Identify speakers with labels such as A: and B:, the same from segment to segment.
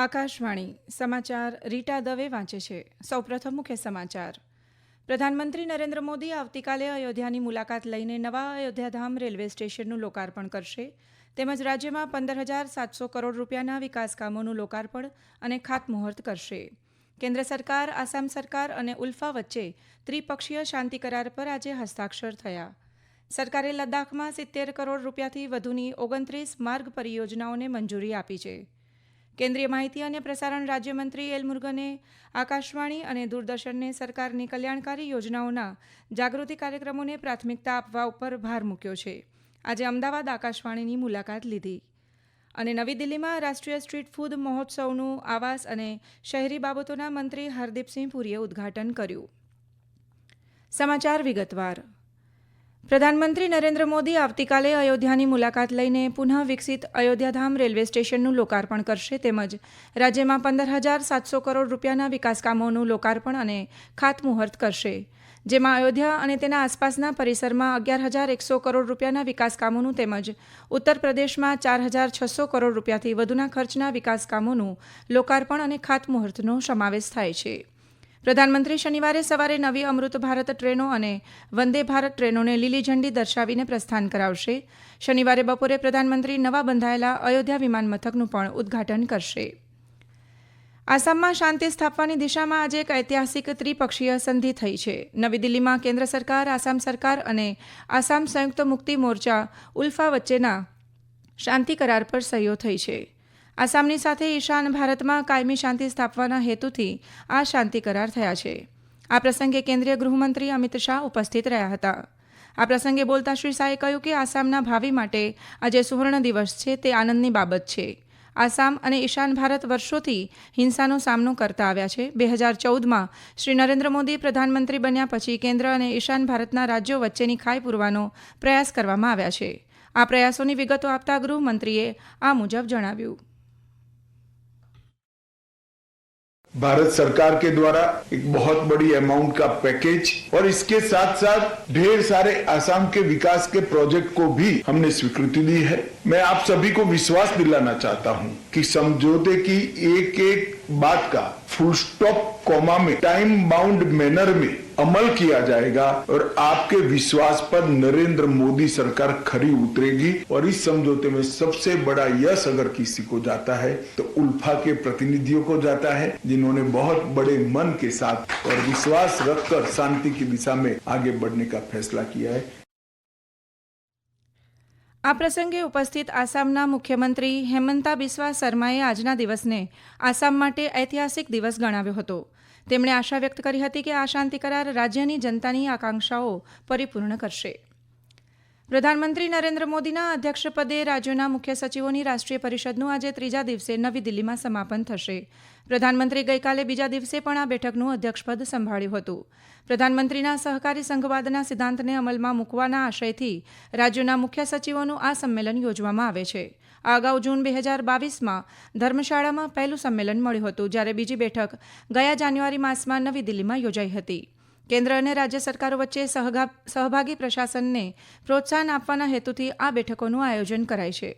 A: આકાશવાણી સમાચાર રીટા દવે વાંચે છે. સૌપ્રથમ મુખ્ય સમાચાર. પ્રધાનમંત્રી નરેન્દ્ર મોદી આવતીકાલે અયોધ્યાની મુલાકાત લઈને નવા અયોધ્યાધામ રેલવે સ્ટેશનનું લોકાર્પણ કરશે. તેમજ રાજ્યમાં 15,700 કરોડ રૂપિયાના વિકાસ કામોનું લોકાર્પણ અને ખાતમુહૂર્ત કરશે. કેન્દ્ર સરકાર, આસામ સરકાર અને ઉલ્ફા વચ્ચે ત્રિપક્ષીય શાંતિ કરાર પર આજે હસ્તાક્ષર થયા. સરકારે લદ્દાખમાં 70 કરોડ રૂપિયાથી વધુની 29 માર્ગ પરિયોજનાઓને મંજૂરી આપી છે. કેન્દ્રીય માહિતી અને પ્રસારણ રાજ્યમંત્રી એલ મુરુગને આકાશવાણી અને દૂરદર્શનને સરકારની કલ્યાણકારી યોજનાઓના જાગૃતિ કાર્યક્રમોને પ્રાથમિકતા આપવા ઉપર ભાર મૂક્યો છે. આજે અમદાવાદ આકાશવાણીની મુલાકાત લીધી અને નવી દિલ્હીમાં રાષ્ટ્રીય સ્ટ્રીટ ફૂડ મહોત્સવનું આવાસ અને શહેરી બાબતોના મંત્રી હરદીપસિંહ પુરીએ ઉદ્ઘાટન કર્યું. સમાચાર વિગતવાર. પ્રધાનમંત્રી નરેન્દ્ર મોદી આવતીકાલે અયોધ્યાની મુલાકાત લઈને પુનઃ વિકસિત અયોધ્યાધામ રેલવે સ્ટેશનનું લોકાર્પણ કરશે. તેમજ રાજ્યમાં 15,700 કરોડ રૂપિયાના વિકાસ કામોનું લોકાર્પણ અને ખાતમુહૂર્ત કરશે. જેમાં અયોધ્યા અને તેના આસપાસના પરિસરમાં 11,100 કરોડ રૂપિયાના વિકાસ કામોનું તેમજ ઉત્તર પ્રદેશમાં 4,600 કરોડ રૂપિયાથી વધુના ખર્ચના વિકાસ કામોનું લોકાર્પણ અને ખાતમુહૂર્તનો સમાવેશ થાય છે. પ્રધાનમંત્રી શનિવારે સવારે નવી અમૃત ભારત ટ્રેનો અને વંદે ભારત ટ્રેનોને લીલી ઝંડી દર્શાવીને પ્રસ્થાન કરાવશે. શનિવારે બપોરે પ્રધાનમંત્રી નવા બંધાયેલા અયોધ્યા વિમાન મથકનું પણ ઉદ્ઘાટન કરશે. આસામમાં શાંતિ સ્થાપવાની દિશામાં આજે એક ઐતિહાસિક ત્રિપક્ષીય સંધિ થઈ છે. નવી દિલ્હીમાં કેન્દ્ર સરકાર, આસામ સરકાર અને આસામ સંયુક્ત મુક્તિ મોરચા ઉલ્ફા વચ્ચેના શાંતિ કરાર પર સહીઓ થઈ છે. આસામની સાથે ઈશાન ભારતમાં કાયમી શાંતિ સ્થાપવાના હેતુથી આ શાંતિ કરાર થયા છે. આ પ્રસંગે કેન્દ્રીય ગૃહમંત્રી અમિત શાહ ઉપસ્થિત રહ્યા હતા. આ પ્રસંગે બોલતા શ્રી શાહે કહ્યું કે આસામના ભાવિ માટે આજે સુવર્ણ દિવસ છે. તે આનંદની બાબત છે. આસામ અને ઈશાન ભારત વર્ષોથી હિંસાનો સામનો કરતા આવ્યા છે. 2014માં શ્રી નરેન્દ્ર મોદી પ્રધાનમંત્રી બન્યા પછી કેન્દ્ર અને ઈશાન ભારતના રાજ્યો વચ્ચેની ખાઈ પૂરવાનો પ્રયાસ કરવામાં આવ્યા છે. આ પ્રયાસોની વિગતો આપતા ગૃહમંત્રીએ આ મુજબ જણાવ્યું.
B: भारत सरकार के द्वारा एक बहुत बड़ी अमाउंट का पैकेज और इसके साथ साथ ढेर सारे आसाम के विकास के प्रोजेक्ट को भी हमने स्वीकृति दी है. मैं आप सभी को विश्वास दिलाना चाहता हूं कि समझौते की एक एक बात का फुल स्टॉप कॉमा में टाइम बाउंड मैनर में अमल किया जाएगा और आपके विश्वास पर नरेंद्र मोदी सरकार खरी उतरेगी. और इस समझौते में सबसे बड़ा यश अगर किसी को जाता है तो उल्फा के प्रतिनिधियों को जाता है, जिन्होंने बहुत बड़े मन के साथ और विश्वास रखकर शांति की दिशा में आगे बढ़ने का फैसला किया है.
A: આ પ્રસંગે ઉપસ્થિત આસામના મુખ્યમંત્રી હેમંતા બિસ્વા શર્માએ આજના દિવસને આસામ માટે ઐતિહાસિક દિવસ ગણાવ્યો હતો. તેમણે આશા વ્યક્ત કરી હતી કે આ શાંતિ કરાર રાજ્યની જનતાની આકાંક્ષાઓ પરિપૂર્ણ કરશે. પ્રધાનમંત્રી નરેન્દ્ર મોદીના અધ્યક્ષપદે રાજ્યોના મુખ્ય સચિવોની રાષ્ટ્રીય પરિષદનું આજે ત્રીજા દિવસે નવી દિલ્હીમાં સમાપન થશે. પ્રધાનમંત્રી ગઈકાલે બીજા દિવસે પણ આ બેઠકનું અધ્યક્ષપદ સંભાળ્યું હતું. પ્રધાનમંત્રીના સહકારી સંઘવાદના સિદ્ધાંતને અમલમાં મૂકવાના આશયથી રાજ્યોના મુખ્ય સચિવોનું આ સંમેલન યોજવામાં આવે છે. આ અગાઉ જૂન 2022માં ધર્મશાળામાં પહેલું સંમેલન મળ્યું હતું, જ્યારે બીજી બેઠક ગયા જાન્યુઆરી માસમાં નવી દિલ્હીમાં યોજાઈ હતી. કેન્દ્ર અને રાજ્ય સરકારો વચ્ચે સહભાગી પ્રશાસનને પ્રોત્સાહન આપવાના હેતુથી આ બેઠકોનું આયોજન કરાય છે.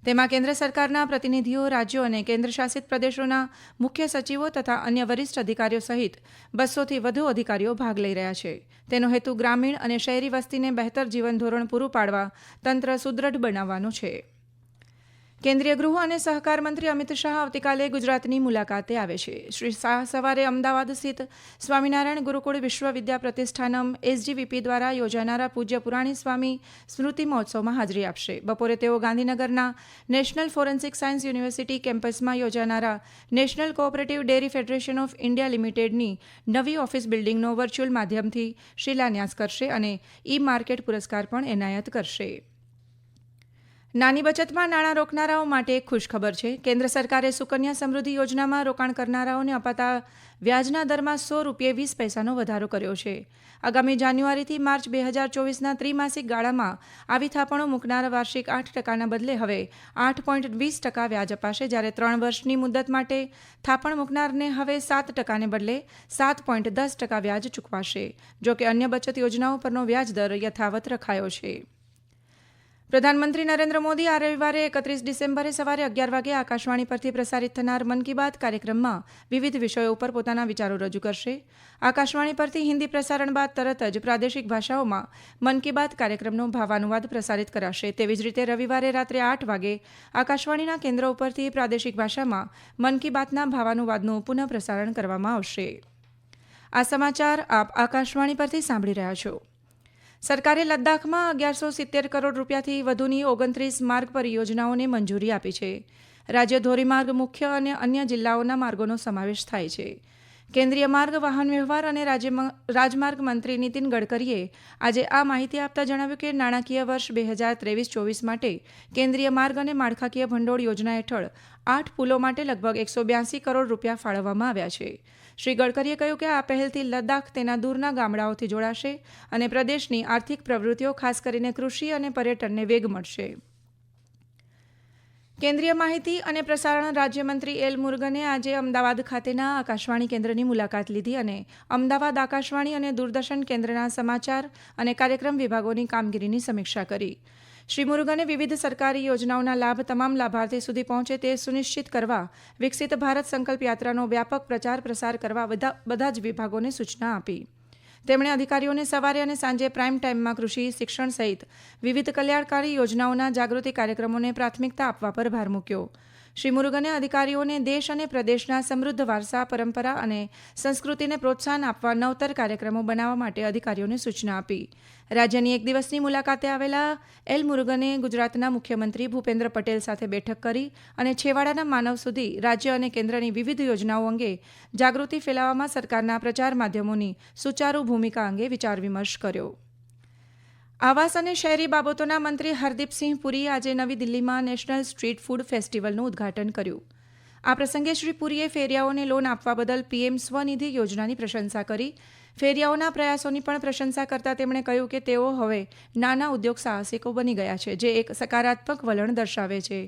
A: તેમાં કેન્દ્ર સરકારના પ્રતિનિધિઓ, રાજ્યો અને કેન્દ્રશાસિત પ્રદેશોના મુખ્ય સચિવો તથા અન્ય વરિષ્ઠ અધિકારીઓ સહિત 200થી વધુ અધિકારીઓ ભાગ લઈ રહ્યા છે. તેનો હેતુ ગ્રામીણ અને શહેરી વસ્તીને બહેતર જીવન ધોરણ પૂરું પાડવા તંત્ર સુદૃઢ બનાવવાનો છે. કેન્દ્રીય ગૃહ અને સહકાર મંત્રી અમિત શાહ આવતીકાલે ગુજરાતની મુલાકાતે આવે છે. શ્રી શાહ સવારે અમદાવાદ સ્થિત સ્વામિનારાયણ ગુરુકુળ વિશ્વવિદ્યા પ્રતિષ્ઠાનમ એસજીવીપી દ્વારા યોજાનારા પૂજ્ય પુરાણી સ્વામી સ્મૃતિ મહોત્સવમાં હાજરી આપશે. બપોરે તેઓ ગાંધીનગરના નેશનલ ફોરેન્સિક સાયન્સ યુનિવર્સિટી કેમ્પસમાં યોજાનારા national cooperative dairy federation of India લિમિટેડની નવી ઓફિસ બિલ્ડિંગનો વર્ચ્યુઅલ માધ્યમથી શિલાન્યાસ કરશે અને ઈ માર્કેટ પુરસ્કાર પણ એનાયત કરશે. નાની બચતમાં નાણાં રોકનારાઓ માટે એક ખુશખબર છે. કેન્દ્ર સરકારે સુકન્યા સમૃદ્ધિ યોજનામાં રોકાણ કરનારાઓને અપાતા વ્યાજના દરમાં ₹100.20નો વધારો કર્યો છે. આગામી જાન્યુઆરીથી માર્ચ 2024ના ત્રિમાસિક ગાળામાં આવી થાપણો મૂકનાર વાર્ષિક 8%ના બદલે હવે 8.20% વ્યાજ અપાશે, જ્યારે 3 વર્ષની મુદત માટે થાપણ મૂકનારને હવે 7%ને બદલે 7.10% વ્યાજ ચૂકવાશે. જોકે અન્ય બચત યોજનાઓ પરનો વ્યાજ દર યથાવત રખાયો છે. પ્રધાનમંત્રી નરેન્દ્ર મોદી આ રવિવારે 31 ડિસેમ્બરે સવારે 11 વાગે આકાશવાણી પરથી પ્રસારિત થનાર મન કી બાત કાર્યક્રમમાં વિવિધ વિષયો ઉપર પોતાના વિચારો રજૂ કરશે. આકાશવાણી પરથી હિન્દી પ્રસારણ બાદ તરત જ પ્રાદેશિક ભાષાઓમાં મન કી બાત કાર્યક્રમનો ભાવાનુવાદ પ્રસારિત કરાશે. તેવી જ રીતે રવિવારે રાત્રે 8 વાગે આકાશવાણીના કેન્દ્રો ઉપરથી પ્રાદેશિક ભાષામાં મન કી બાતના ભાવાનુવાદનું પુનઃ પ્રસારણ કરવામાં આવશે. આ સમાચાર આપ આકાશવાણી પરથી સાંભળી રહ્યા છો. સરકારે લદ્દાખમાં 1170 કરોડ રૂપિયાથી વધુની 29 માર્ગ પરિયોજનાઓને મંજૂરી આપી છે. રાજ્ય ધોરીમાર્ગ મુખ્ય અને અન્ય જિલ્લાઓના માર્ગોનો સમાવેશ થાય છે. કેન્દ્રીય માર્ગ વાહન વ્યવહાર અને રાજમાર્ગ મંત્રી નીતિન ગડકરીએ આજે આ માહિતી આપતા જણાવ્યું કે નાણાકીય વર્ષ 2023-24 માટે કેન્દ્રીય માર્ગ અને માળખાકીય ભંડોળ યોજના હેઠળ 8 પુલો માટે લગભગ 182 કરોડ રૂપિયા ફાળવવામાં આવ્યા છે. શ્રી ગડકરીએ કહ્યું કે આ પહેલથી લદ્દાખ તેના દૂરના ગામડાઓથી જોડાશે અને પ્રદેશની આર્થિક પ્રવૃત્તિઓ ખાસ કરીને કૃષિ અને પર્યટનને વેગ મળશે. કેન્દ્રીય માહિતી અને પ્રસારણ રાજ્યમંત્રી એલ મુરુગને આજે અમદાવાદ ખાતેના આકાશવાણી કેન્દ્રની મુલાકાત લીધી અને અમદાવાદ આકાશવાણી અને દૂરદર્શન કેન્દ્રના સમાચાર અને કાર્યક્રમ વિભાગોની કામગીરીની સમીક્ષા કરી. શ્રી મુરુગને વિવિધ સરકારી યોજનાઓના લાભ તમામ લાભાર્થી સુધી પહોંચે તે સુનિશ્ચિત કરવા વિકસિત ભારત સંકલ્પ યાત્રાનો વ્યાપક પ્રચાર પ્રસાર કરવા બધા જ વિભાગોને સૂચના આપી. તેમણે અધિકારીઓને સવારે અને સાંજે પ્રાઇમ ટાઇમમાં કૃષિ, શિક્ષણ સહિત વિવિધ કલ્યાણકારી યોજનાઓના જાગૃતિ કાર્યક્રમોને પ્રાથમિકતા આપવા પર ભાર મૂક્યો. શ્રી મુરુગને અધિકારીઓને દેશ અને પ્રદેશના સમૃદ્ધ વારસા, પરંપરા અને સંસ્કૃતિને પ્રોત્સાહન આપવા નવતર કાર્યક્રમો બનાવવા માટે અધિકારીઓને સૂચના આપી. રાજ્યની એક દિવસની મુલાકાતે આવેલા એલ મુરુગને ગુજરાતના મુખ્યમંત્રી ભૂપેન્દ્ર પટેલ સાથે બેઠક કરી અને છેવાડાના માનવ સુધી રાજ્ય અને કેન્દ્રની વિવિધ યોજનાઓ અંગે જાગૃતિ ફેલાવવામાં સરકારના પ્રચાર માધ્યમોની સુચારુ ભૂમિકા અંગે વિચાર વિમર્શ કર્યો. આવાસ અને શહેરી બાબતોના મંત્રી હરદીપસિંહ પુરીએ આજે નવી દિલ્હીમાં નેશનલ સ્ટ્રીટ ફૂડ ફેસ્ટિવલનું ઉદ્ઘાટન કર્યું. આ પ્રસંગે શ્રી પુરીએ ફેરિયાઓને લોન આપવા બદલ પીએમ સ્વનિધિ યોજનાની પ્રશંસા કરી. ફેરિયાઓના પ્રયાસોની પણ પ્રશંસા કરતા તેમણે કહ્યું કે તેઓ હવે નાના ઉદ્યોગ સાહસિકો બની ગયા છે, જે એક સકારાત્મક વલણ દર્શાવે છે.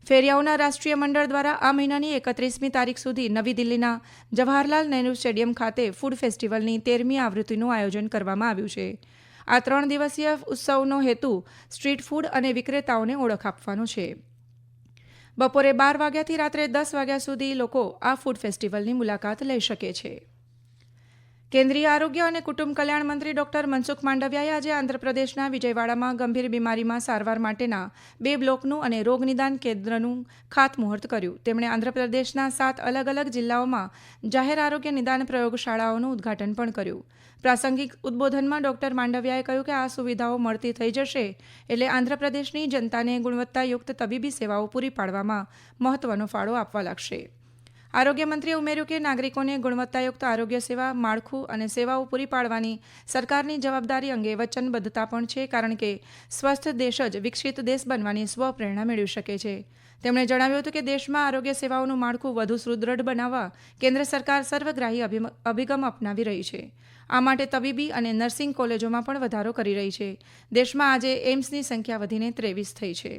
A: ફેરિયાઓના રાષ્ટ્રીય મંડળ દ્વારા આ મહિનાની 31મી તારીખ સુધી નવી દિલ્હીના જવાહરલાલ નહેરુ સ્ટેડિયમ ખાતે ફૂડ ફેસ્ટિવલની 13મી આવૃત્તિનું આયોજન કરવામાં આવ્યું છે. આ 3 દિવસીય ઉત્સવનો હેતુ સ્ટ્રીટ ફૂડ અને વિક્રેતાઓને ઓળખ આપવાનો છે. બપોરે 12 વાગ્યાથી રાત્રે 10 વાગ્યા સુધી લોકો આ ફૂડ ફેસ્ટિવલની મુલાકાત લઈ શકે છે. કેન્દ્રીય આરોગ્ય અને કુટુંબ કલ્યાણ મંત્રી ડોક્ટર મનસુખ માંડવિયાએ આજે આંધ્રપ્રદેશના વિજયવાડામાં ગંભીર બીમારીમાં સારવાર માટેના 2 બ્લોકનું અને રોગ નિદાન કેન્દ્રનું ખાતમુહૂર્ત કર્યું. તેમણે આંધ્રપ્રદેશના 7 અલગ અલગ જિલ્લાઓમાં જાહેર આરોગ્ય નિદાન પ્રયોગશાળાઓનું ઉદ્ઘાટન પણ કર્યું. પ્રાસંગિક ઉદ્બોધનમાં ડોક્ટર માંડવિયાએ કહ્યું કે આ સુવિધાઓ મળતી થઈ જશે એટલે આંધ્રપ્રદેશની જનતાને ગુણવત્તાયુક્ત તબીબી સેવાઓ પૂરી પાડવામાં મહત્વનો ફાળો આપવા લાગશે. આરોગ્ય મંત્રીએ ઉમેર્યું કે નાગરિકોને ગુણવત્તાયુક્ત આરોગ્ય સેવા, માળખું અને સેવાઓ પૂરી પાડવાની સરકારની જવાબદારી અંગે વચનબદ્ધતા પણ છે, કારણ કે સ્વસ્થ દેશ જ વિકસિત દેશ બનવાની સ્વપ્રેરણા મેળવી શકે છે. તેમણે જણાવ્યું હતું કે દેશમાં આરોગ્ય સેવાઓનું માળખું વધુ સુદૃઢ બનાવવા કેન્દ્ર સરકાર સર્વગ્રાહી અભિગમ અપનાવી રહી છે. આ માટે તબીબી અને નર્સિંગ કોલેજોમાં પણ વધારો કરી રહી છે. દેશમાં આજે એમ્સની સંખ્યા વધીને 23 થઈ છે.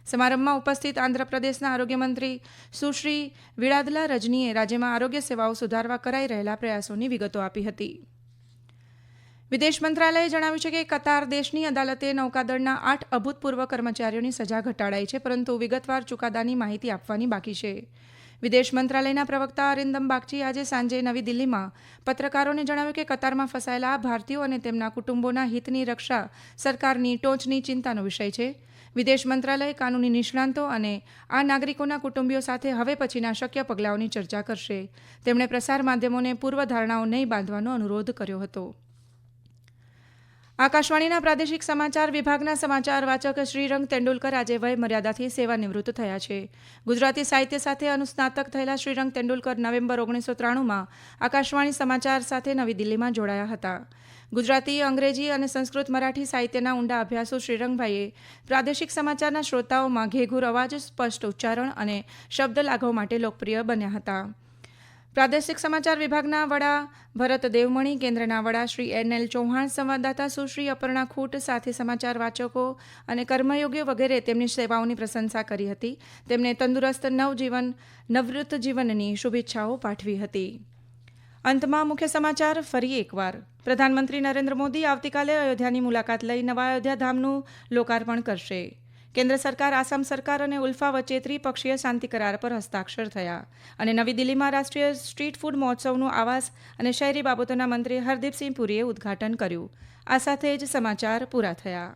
A: સમારંભમાં ઉપસ્થિત આંધ્રપ્રદેશના આરોગ્ય મંત્રી સુશ્રી વિડાદલા રજનીએ રાજ્યમાં આરોગ્ય સેવાઓ સુધારવા કરાઈ રહેલા પ્રયાસોની વિગતો આપી હતી. વિદેશ મંત્રાલયે જણાવ્યું છે કે કતાર દેશની અદાલતે નૌકાદળના 8 અભૂતપૂર્વ કર્મચારીઓની સજા ઘટાડાઈ છે, પરંતુ વિગતવાર ચુકાદાની માહિતી આપવાની બાકી છે. વિદેશ મંત્રાલયના પ્રવક્તા અરિંદમ બાગચીએ આજે સાંજે નવી દિલ્હીમાં પત્રકારોને જણાવ્યું કે કતારમાં ફસાયેલા ભારતીયો અને તેમના કુટુંબોના હિતની રક્ષા સરકારની ટોચની ચિંતાનો વિષય છે. વિદેશ મંત્રાલય કાનૂની નિષ્ણાંતો અને આ નાગરિકોના કુટુંબીઓ સાથે હવે પછીના શક્ય પગલાઓની ચર્ચા કરશે. તેમણે પ્રસાર માધ્યમોને પૂર્વધારણાઓ નહીં બાંધવાનો અનુરોધ કર્યો હતો. આકાશવાણીના પ્રાદેશિક સમાચાર વિભાગના સમાચાર વાચક શ્રીરંગ તેંડુલકર આજે વય મર્યાદાથી સેવાનિવૃત્ત થયા છે. ગુજરાતી સાહિત્ય સાથે અનુસ્નાતક થયેલા શ્રીરંગ તેંડુલકર નવેમ્બર 1993માં આકાશવાણી સમાચાર સાથે નવી દિલ્હીમાં જોડાયા હતા. ગુજરાતી, અંગ્રેજી અને સંસ્કૃત મરાઠી સાહિત્યના ઊંડા અભ્યાસુ શ્રીરંગભાઈએ પ્રાદેશિક સમાચારના શ્રોતાઓમાં ઘેઘૂર અવાજ, સ્પષ્ટ ઉચ્ચારણ અને શબ્દ લાઘવ માટે લોકપ્રિય બન્યા હતા. પ્રાદેશિક સમાચાર વિભાગના વડા ભરત દેવમણી, કેન્દ્રના વડા શ્રી NL ચૌહાણ, સંવાદદાતા સુશ્રી અપર્ણા ખૂટ સાથે સમાચાર વાચકો અને કર્મયોગીઓ વગેરે તેમની સેવાઓની પ્રશંસા કરી હતી. તેમને તંદુરસ્ત નવવૃત્ત જીવનની શુભેચ્છાઓ પાઠવી હતી. અંતમાં મુખ્ય સમાચાર ફરી એકવાર. પ્રધાનમંત્રી નરેન્દ્ર મોદી આવતીકાલે અયોધ્યાની મુલાકાત લઈ નવા અયોધ્યા ધામનું લોકાર્પણ કરશે. કેન્દ્ર સરકાર, આસામ સરકાર અને ઉલ્ફા વચ્ચે ત્રિપક્ષીય શાંતિ કરાર પર હસ્તાક્ષર થયા. અને નવી દિલ્હીમાં રાષ્ટ્રીય સ્ટ્રીટ ફૂડ મહોત્સવનું આવાસ અને શહેરી બાબતોના મંત્રી હરદીપસિંહ પુરીએ ઉદ્ઘાટન કર્યું. આ સાથે જ સમાચાર પૂરા થયા.